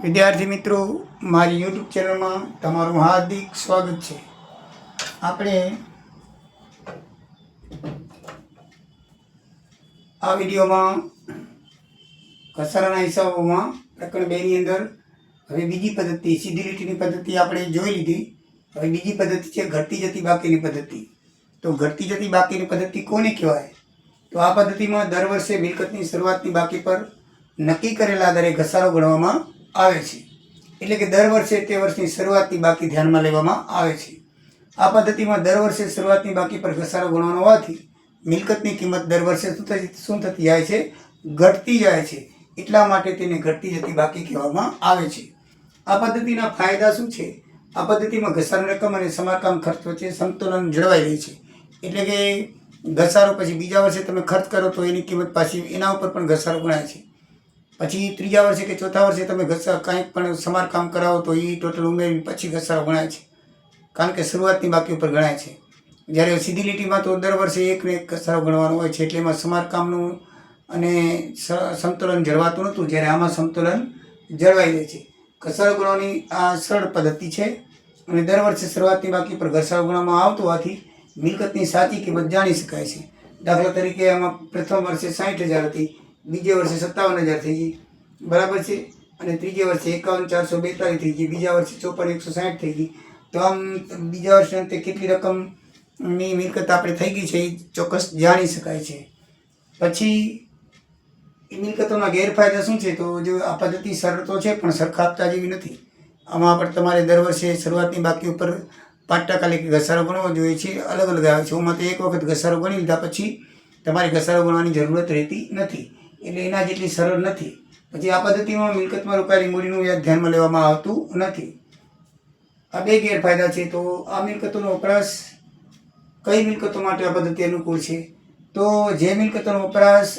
વિદ્યાર્થી મિત્રો, મારી યુટ્યુબ ચેનલમાં તમારું હાર્દિક સ્વાગત છે. આપણે આ વિડીયોમાં ઘસારાના હિસાબોમાં પ્રકરણ 2 ની અંદર હવે બીજી પદ્ધતિ, સીધી લીટીની પદ્ધતિ આપણે જોઈ લીધી. હવે બીજી પદ્ધતિ છે ઘટતી જતી બાકીની પદ્ધતિ. તો ઘટતી જતી બાકીની પદ્ધતિ કોને કહેવાય? તો આ પદ્ધતિમાં દર વર્ષે મિલકતની શરૂઆતની બાકી પર નક્કી કરેલા દરે ઘસારો ગણવામાં આવે છે. એટલે કે દર વર્ષે તે વર્ષની શરૂઆતની બાકી ધ્યાનમાં લેવામાં આવે છે. આ પદ્ધતિમાં દર વર્ષે શરૂઆતની બાકી પર ઘસારો ગણવાનો હોવાથી મિલકતની કિંમત દર વર્ષે શું થતી જાય છે? ઘટતી જાય છે. એટલા માટે તેને ઘટતી જતી બાકી કહેવામાં આવે છે. આ પદ્ધતિના ફાયદા શું છે? આ પદ્ધતિમાં ઘસારાની રકમ અને સમારકામ ખર્ચ વચ્ચે સંતુલન જળવાઈ રહે છે. એટલે કે ઘસારો પછી બીજા વર્ષે તમે ખર્ચ કરો તો એની કિંમત પાછી એના ઉપર પણ ઘસારો ગણાય છે. પછી ત્રીજા વર્ષે કે ચોથા વર્ષે તમે કાંઈક પણ સમારકામ કરાવો તો એ ટોટલ ઉમેરીને પછી ઘસારો ગણાય છે, કારણ કે શરૂઆતની બાકી ઉપર ગણાય છે. જ્યારે સીધી લીટીમાં તો દર વર્ષે એકને એક ઘસારો ગણવાનો હોય છે, એટલે એમાં સમારકામનું અને સંતુલન જળવાતું નહોતું, જ્યારે આમાં સંતુલન જળવાઈ રહે છે. ઘસારો ગણવાની આ સરળ પદ્ધતિ છે અને દર વર્ષે શરૂઆતની બાકી પર ઘસારો ગણવામાં આવતો હોવાથી મિલકતની સાચી કિંમત જાણી શકાય છે. દાખલા તરીકે આમાં પ્રથમ વર્ષે 60,000 હતી, બીજે વર્ષે 57,000 થઈ ગઈ, બરાબર છે, અને ત્રીજે વર્ષે 51,442 થઈ ગઈ, બીજા વર્ષે 54,160 થઈ ગઈ. તો આમ બીજા વર્ષે અંતે કેટલી રકમની મિલકત આપણે થઈ ગઈ છે એ ચોક્કસ જાણી શકાય છે. પછી એ મિલકતોના ગેરફાયદા શું છે? તો જો આ પદ્ધતિ સરળ તો છે પણ સરખા આપતા જેવી નથી. આમાં પણ તમારે દર વર્ષે શરૂઆતની બાકી ઉપર 5% લેખે ઘસારો ગણવો જોઈએ છે. અલગ અલગ આવે છે. એમાં તો એક વખત ઘસારો ગણી લીધા પછી તમારે ઘસારો ગણવાની જરૂરત રહેતી નથી, એટલે એના જેટલી સરળ નથી. પછી આ પદ્ધતિમાં મિલકતમાં રોકાયેલી મૂડીનું વ્યાજ ધ્યાનમાં લેવામાં આવતું નથી. આ બે ગેરફાયદા છે. તો આ મિલકતોનો વપરાશ કઈ મિલકતો માટે આ પદ્ધતિ અનુકૂળ છે? તો જે મિલકતોનો વપરાશ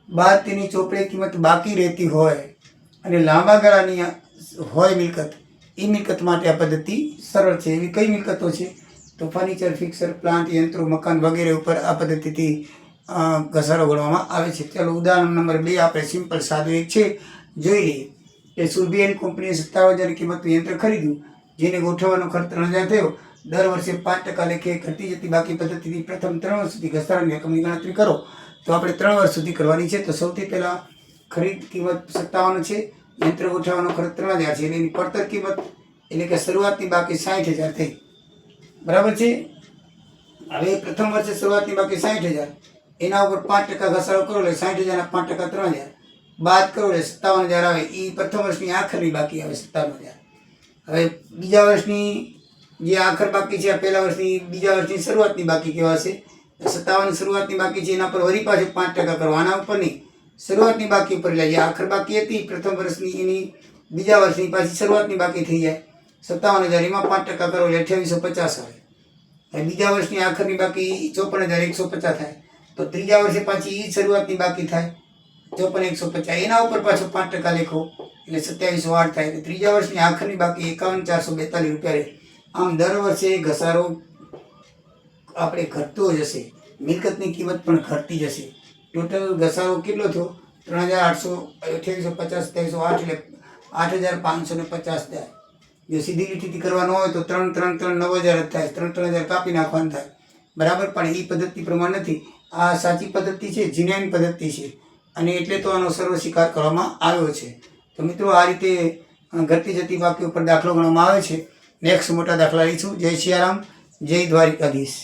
બાદ તેની ચોપડે કિંમત બાકી રહેતી હોય અને લાંબા ગાળાની હોય મિલકત, એ મિલકત માટે આ પદ્ધતિ સરળ છે. એવી કઈ મિલકતો છે? તો ફર્નિચર, ફિક્સર, પ્લાન્ટ, યંત્રો, મકાન વગેરે ઉપર આ પદ્ધતિથી ઘસારો ગણવામાં આવે છે. ચાલો ઉદાહરણ નંબર 2 આપણે સિમ્પલ સાદું એક છે જોઈ લઈએ. કે સુરભી એન્ડ કંપનીએ 57,000 કિંમતનું યંત્ર ખરીદ્યું, જેને ગોઠવવાનો ખર્ચ 3,000 થયો. દર વર્ષે 5% લેખે ઘટતી જતી બાકી પદ્ધતિથી પ્રથમ 3 વર્ષ સુધી ઘસારાની રકમની ગણતરી કરો. તો આપણે 3 વર્ષ સુધી કરવાની છે. તો સૌથી પહેલાં ખરીદ કિંમત 57 છે, યંત્ર ગોઠવવાનો ખર્ચ 3,000 છે, એટલે એની પડતર કિંમત એટલે કે શરૂઆતની બાકી 60,000 થઈ, બરાબર છે. હવે પ્રથમ વર્ષે શરૂઆતની બાકી 60,000, એના ઉપર 5% ઘસારો કરો એટલે 60,000 ના 5% 3,000 બાદ કરો એટલે 57,000 આવે. એ પ્રથમ વર્ષની આખરની બાકી આવે 57,000. હવે બીજા વર્ષની જે આખર બાકી છે, પહેલા વર્ષની બીજા વર્ષની શરૂઆતની બાકી કહેવાશે. 57 શરૂઆતની બાકી છે, એના પર વળી પાછું 5% કરો. આના ઉપર નહીં, શરૂઆતની બાકી ઉપર એટલે જે આખર બાકી હતી પ્રથમ વર્ષની, એની બીજા વર્ષની પાછી શરૂઆતની બાકી થઈ જાય 57,000, એમાં 5% કરો એટલે 2850 આવે. હવે બીજા વર્ષની આખરની બાકી 54,150 થાય. તો ત્રીજા વર્ષે પાછી એ શરૂઆતની બાકી થાય 54,150, એના ઉપર પાછો 5% લેખો એટલે 2708 થાય. ત્રીજા વર્ષની આખરની બાકી 51,442 રૂપિયા રહે. આમ દર વર્ષે ઘસારો આપણે ઘટતો જશે, મિલકતની કિંમત પણ ઘટતી જશે. ટોટલ ઘસારો કેટલો થયો? 3,800, 2850, 2708 એટલે 8,550 થાય. જો સીધી લીટીથી કરવાનો હોય તો 3, 3, 3, 9,000 જ થાય. 3, 3,000 કાપી નાખવાનું થાય, બરાબર. પણ એ પદ્ધતિ પ્રમાણે નથી. આ સાચી પદ્ધતિ છે, જીન્યાની પદ્ધતિ છે, અને એટલે તો આનો સર્વ સ્વીકાર કરવામાં આવ્યો છે. તો મિત્રો, આ રીતે ઘટતી જતી બાકી ઉપર દાખલો ગણવામાં આવે છે. નેક્સ્ટ મોટા દાખલા લઈશું. જય સિયારામ, જય દ્વારિકાધીશ.